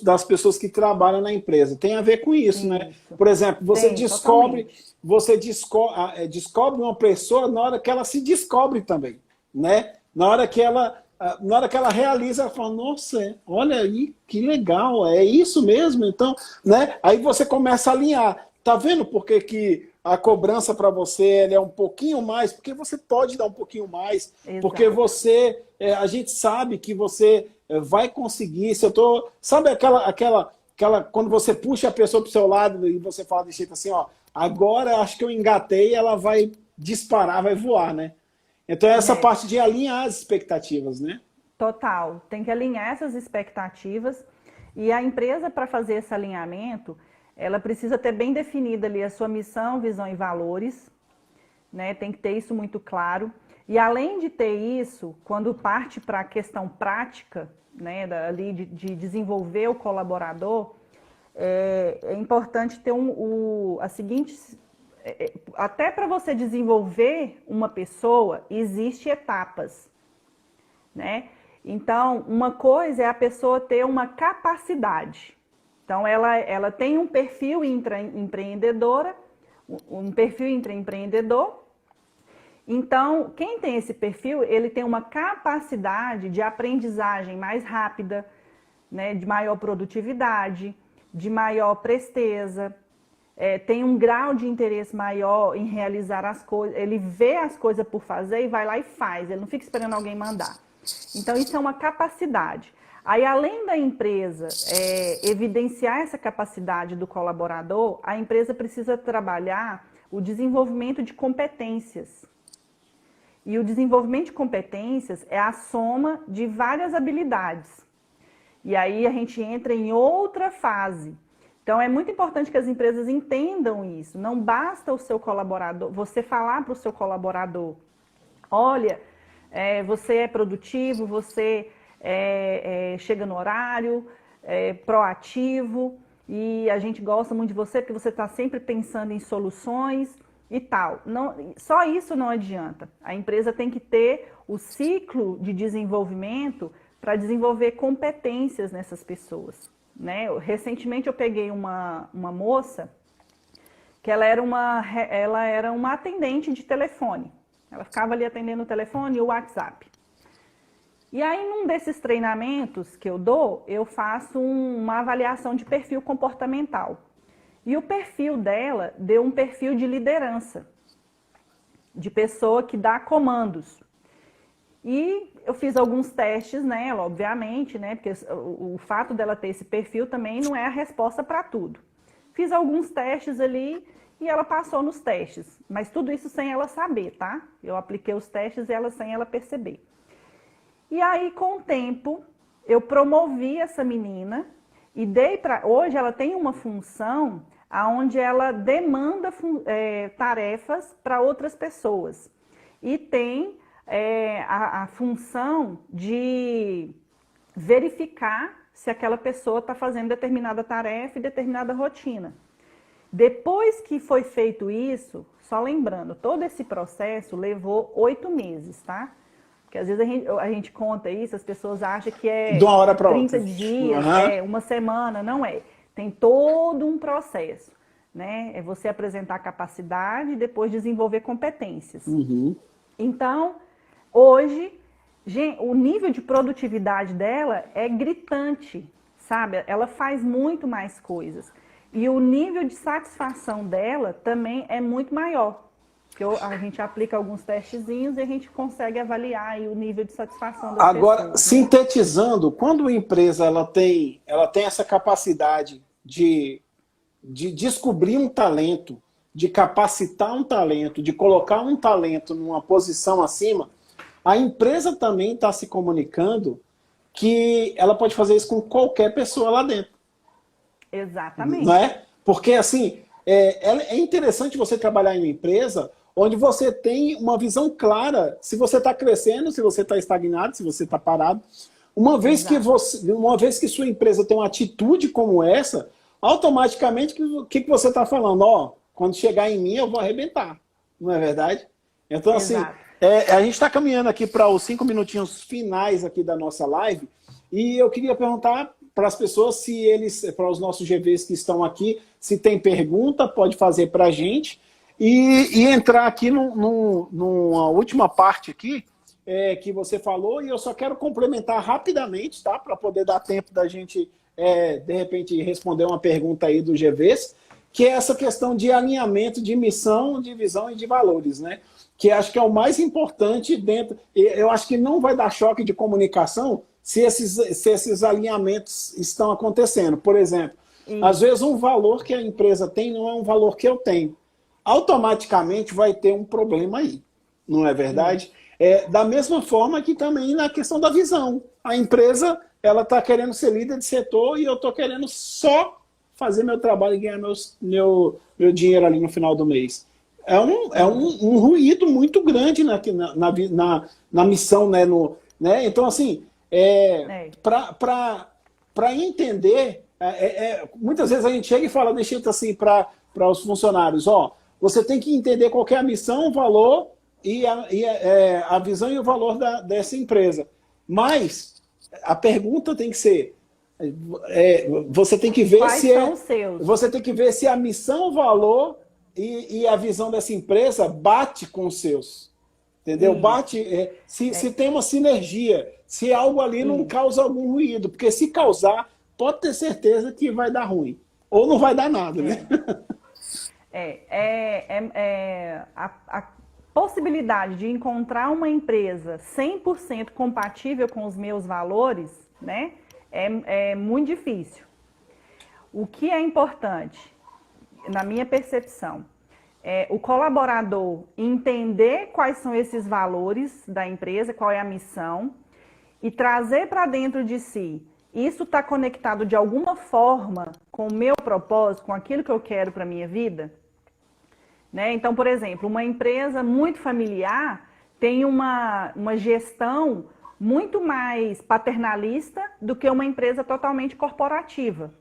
das pessoas que trabalham na empresa. Tem a ver com isso, né? Por exemplo, você descobre uma pessoa na hora que ela se descobre também, né? Na hora que ela realiza, ela fala, nossa, olha aí, que legal, é isso mesmo? Então, né? Aí você começa a alinhar. Tá vendo por que a cobrança para você é um pouquinho mais? Porque você pode dar um pouquinho mais. Exato. Porque a gente sabe que você vai conseguir. Sabe aquela quando você puxa a pessoa para o seu lado e você fala desse jeito assim, ó, agora acho que eu engatei, ela vai disparar, vai voar, né? Então é essa parte de alinhar as expectativas, né? Total, tem que alinhar essas expectativas e a empresa, para fazer esse alinhamento, ela precisa ter bem definida ali a sua missão, visão e valores, né? Tem que ter isso muito claro. E além de ter isso, quando parte para a questão prática, né, ali de desenvolver o colaborador, é importante ter a seguinte, até para você desenvolver uma pessoa, existem etapas, né? Então, uma coisa é a pessoa ter uma capacidade. Então, ela tem um perfil intraempreendedor. Então, quem tem esse perfil, ele tem uma capacidade de aprendizagem mais rápida, né, de maior produtividade, de maior presteza, tem um grau de interesse maior em realizar as coisas, ele vê as coisas por fazer e vai lá e faz, ele não fica esperando alguém mandar. Então, isso é uma capacidade. Aí, além da empresa evidenciar essa capacidade do colaborador, a empresa precisa trabalhar o desenvolvimento de competências. E o desenvolvimento de competências é a soma de várias habilidades. E aí a gente entra em outra fase. Então, é muito importante que as empresas entendam isso. Não basta o seu colaborador, você falar para o seu colaborador, olha, você é produtivo, você chega no horário, proativo, e a gente gosta muito de você porque você está sempre pensando em soluções e tal. Não, só isso não adianta. A empresa tem que ter o ciclo de desenvolvimento para desenvolver competências nessas pessoas, né? Recentemente eu peguei uma moça que ela era uma atendente de telefone. Ela ficava ali atendendo o telefone e o WhatsApp. E aí, num desses treinamentos que eu dou, eu faço uma avaliação de perfil comportamental. E o perfil dela deu um perfil de liderança, de pessoa que dá comandos. E eu fiz alguns testes nela, obviamente, né? Porque o fato dela ter esse perfil também não é a resposta para tudo. Fiz alguns testes ali e ela passou nos testes. Mas tudo isso sem ela saber, tá? Eu apliquei os testes e ela sem ela perceber. E aí, com o tempo, eu promovi essa menina e dei para... Hoje ela tem uma função onde ela demanda tarefas para outras pessoas. E tem a função de verificar se aquela pessoa está fazendo determinada tarefa e determinada rotina. Depois que foi feito isso, só lembrando, todo esse processo levou 8 meses, tá? Porque às vezes a gente conta isso, as pessoas acham que é de uma hora para 30 outra. dias, uma semana, não é. Tem todo um processo, né? É você apresentar capacidade e depois desenvolver competências. Uhum. Então, hoje, o nível de produtividade dela é gritante, sabe? Ela faz muito mais coisas. E o nível de satisfação dela também é muito maior. Porque a gente aplica alguns testezinhos e a gente consegue avaliar aí o nível de satisfação das Agora, pessoas, sintetizando, quando a empresa ela tem essa capacidade de descobrir um talento, de capacitar um talento, de colocar um talento numa posição acima, a empresa também está se comunicando que ela pode fazer isso com qualquer pessoa lá dentro. Exatamente. Não é? Porque, assim, é interessante você trabalhar em uma empresa onde você tem uma visão clara se você está crescendo, se você está estagnado, se você está parado. Uma vez que sua empresa tem uma atitude como essa, automaticamente, o que você está falando? Ó, quando chegar em mim, eu vou arrebentar. Não é verdade? Então, assim, a gente está caminhando aqui para os 5 minutinhos finais aqui da nossa live, e eu queria perguntar para as pessoas, para os nossos GVs que estão aqui, se tem pergunta, pode fazer para a gente. E entrar aqui numa última parte aqui, que você falou, e eu só quero complementar rapidamente, tá? Para poder dar tempo da gente, de repente, responder uma pergunta aí do GVs, que é essa questão de alinhamento de missão, de visão e de valores, né? Que acho que é o mais importante dentro... Eu acho que não vai dar choque de comunicação se esses alinhamentos estão acontecendo. Por exemplo, às vezes um valor que a empresa tem não é um valor que eu tenho. automaticamente vai ter um problema aí, não é verdade? Da mesma forma que também na questão da visão. A empresa, ela está querendo ser líder de setor e eu estou querendo só fazer meu trabalho e ganhar meu dinheiro ali no final do mês. Um ruído muito grande na missão, né? Então, assim, para entender, muitas vezes a gente chega e fala, deixa eu assim para os funcionários, ó, você tem que entender qual é a missão, o valor e a visão e o valor dessa empresa. Mas a pergunta tem que ser, você tem que ver você tem que ver se a missão, o valor e a visão dessa empresa bate com os seus. Entendeu? Bate, se tem uma sinergia, se algo ali não causa algum ruído, porque se causar, pode ter certeza que vai dar ruim. Ou não vai dar nada, né? A possibilidade de encontrar uma empresa 100% compatível com os meus valores, né, é muito difícil. O que é importante, na minha percepção, é o colaborador entender quais são esses valores da empresa, qual é a missão, e trazer para dentro de si. Isso está conectado de alguma forma com o meu propósito, com aquilo que eu quero para a minha vida? Né? Então, por exemplo, uma empresa muito familiar tem uma gestão muito mais paternalista do que uma empresa totalmente corporativa.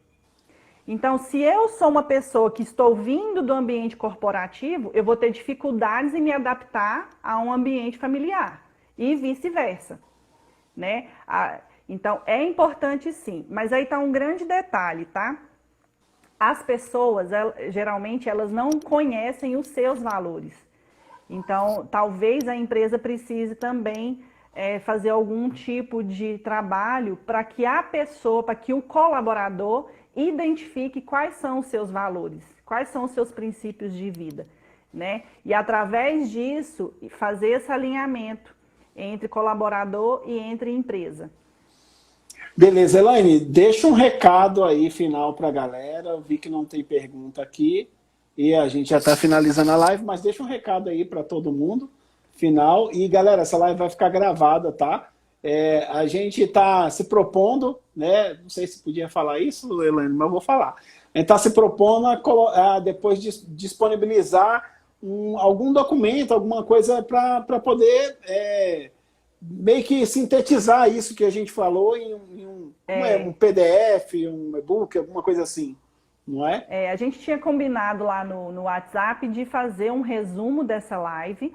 Então, se eu sou uma pessoa que estou vindo do ambiente corporativo, eu vou ter dificuldades em me adaptar a um ambiente familiar e vice-versa, né? Então, é importante sim, mas aí está um grande detalhe, tá? As pessoas, geralmente, elas não conhecem os seus valores. Então, talvez a empresa precise também fazer algum tipo de trabalho para que a pessoa, para que o colaborador identifique quais são os seus valores, quais são os seus princípios de vida, né? E através disso, fazer esse alinhamento entre colaborador e entre empresa. Beleza, Elaine, deixa um recado aí final para a galera. Eu vi que não tem pergunta aqui e a gente já está finalizando a live, mas deixa um recado aí para todo mundo, final. E galera, essa live vai ficar gravada, tá? A gente está se propondo, né? Não sei se podia falar isso, Elaine, mas eu vou falar. A gente está se propondo a depois disponibilizar algum documento, alguma coisa para poder meio que sintetizar isso que a gente falou em um PDF, um e-book, alguma coisa assim, não é? A gente tinha combinado lá no WhatsApp de fazer um resumo dessa live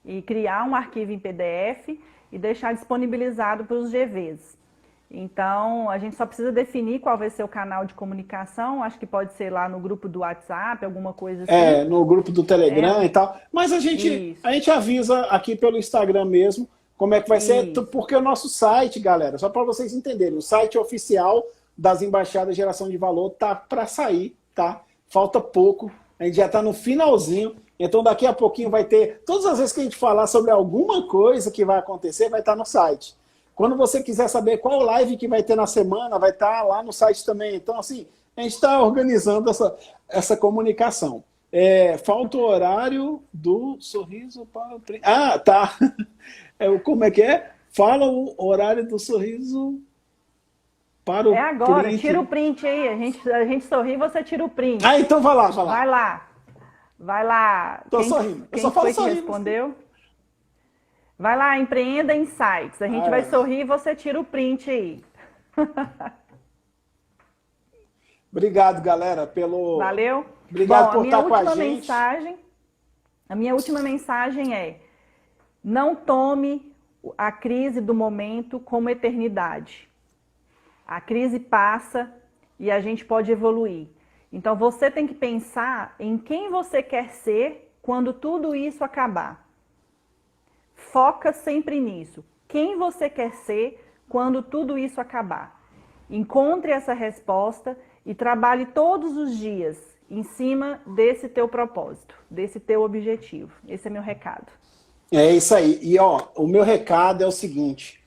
e criar um arquivo em PDF e deixar disponibilizado para os GVs. Então, a gente só precisa definir qual vai ser o canal de comunicação, acho que pode ser lá no grupo do WhatsApp, alguma coisa assim. No grupo do Telegram e tal. Mas a gente avisa aqui pelo Instagram mesmo como é que vai ser, porque o nosso site, galera, só para vocês entenderem, o site oficial das Embaixadas Geração de Valor tá para sair, tá? Falta pouco, a gente já está no finalzinho, então daqui a pouquinho vai ter, todas as vezes que a gente falar sobre alguma coisa que vai acontecer, vai estar no site. Quando você quiser saber qual live que vai ter na semana, vai estar lá no site também. Então, assim, a gente está organizando essa comunicação. Falta o horário do sorriso para o print. Ah, tá. Como é que é? Fala o horário do sorriso para o print. É agora, tira o print aí. A gente sorri, você tira o print. Ah, então vai lá. Vai lá. Tô sorrindo. Quem foi que respondeu? Vai lá, Empreenda Insights. A gente vai sorrir e você tira o print aí. Obrigado, galera, Valeu. Obrigado por estar com a gente. A minha última mensagem é: não tome a crise do momento como eternidade. A crise passa e a gente pode evoluir. Então você tem que pensar em quem você quer ser quando tudo isso acabar. Foca sempre nisso. Quem você quer ser quando tudo isso acabar? Encontre essa resposta e trabalhe todos os dias em cima desse teu propósito, desse teu objetivo. Esse é meu recado. É isso aí. E o meu recado é o seguinte,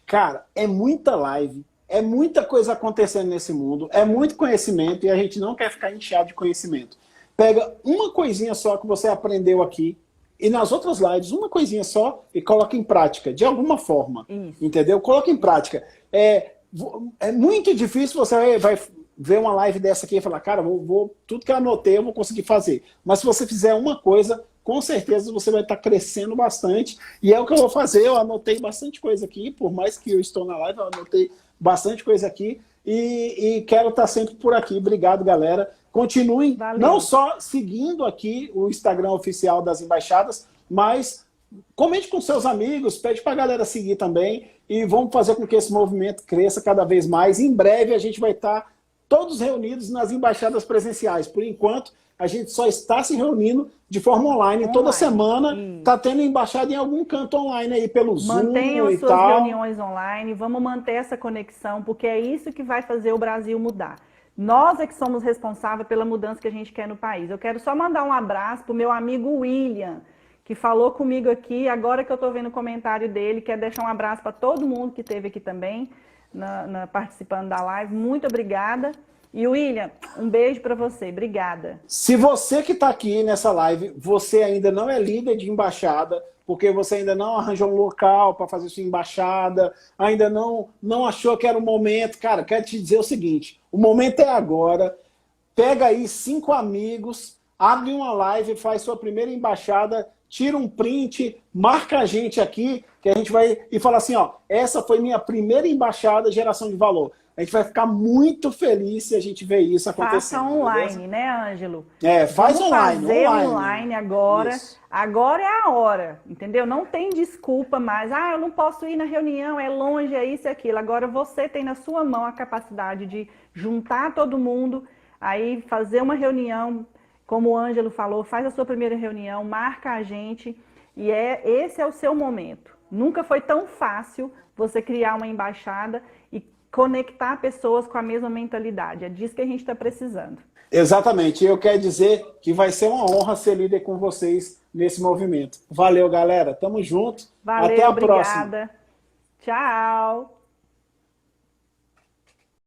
cara, é muita live, é muita coisa acontecendo nesse mundo, é muito conhecimento e a gente não quer ficar inchado de conhecimento. pega uma coisinha só que você aprendeu aqui, e nas outras lives, uma coisinha só, e coloca em prática, de alguma forma. Isso. Entendeu? Coloca em prática. É muito difícil você vai ver uma live dessa aqui e falar, cara, tudo que eu anotei eu vou conseguir fazer. Mas se você fizer uma coisa, com certeza você vai estar crescendo bastante. E é o que eu vou fazer, eu anotei bastante coisa aqui, por mais que eu estou na live, eu anotei bastante coisa aqui. E quero estar sempre por aqui. Obrigado, galera. Continuem não só seguindo aqui o Instagram oficial das embaixadas, mas comente com seus amigos, pede para a galera seguir também e vamos fazer com que esse movimento cresça cada vez mais. Em breve a gente vai estar todos reunidos nas embaixadas presenciais. Por enquanto, a gente só está se reunindo de forma online. Toda semana está tendo embaixada em algum canto online aí pelo Zoom e tal. Mantenham as suas reuniões online, vamos manter essa conexão, porque é isso que vai fazer o Brasil mudar. Nós é que somos responsáveis pela mudança que a gente quer no país. Eu quero só mandar um abraço para o meu amigo William, que falou comigo aqui, agora que eu estou vendo o comentário dele, quer deixar um abraço para todo mundo que esteve aqui também, participando da live. Muito obrigada. E William, um beijo para você. Obrigada. Se você que está aqui nessa live, você ainda não é líder de embaixada, porque você ainda não arranjou um local para fazer sua embaixada, ainda não achou que era o momento, cara, quero te dizer o seguinte, o momento é agora, pega aí 5 amigos, abre uma live, faz sua primeira embaixada, tira um print, marca a gente aqui, que a gente vai e fala assim, ó, essa foi minha primeira embaixada geração de valor. A gente vai ficar muito feliz se a gente ver isso acontecendo. Faça online, né, Ângelo? Faz online. Fazer online agora. Isso. Agora é a hora, entendeu? Não tem desculpa mais. Eu não posso ir na reunião, é longe, é isso e aquilo. Agora você tem na sua mão a capacidade de juntar todo mundo, aí fazer uma reunião, como o Ângelo falou, faz a sua primeira reunião, marca a gente, e esse é o seu momento. Nunca foi tão fácil você criar uma embaixada e conectar pessoas com a mesma mentalidade. É disso que a gente está precisando. Exatamente. Eu quero dizer que vai ser uma honra ser líder com vocês nesse movimento. Valeu, galera. Tamo junto. Valeu, até a obrigada. próxima. Tchau.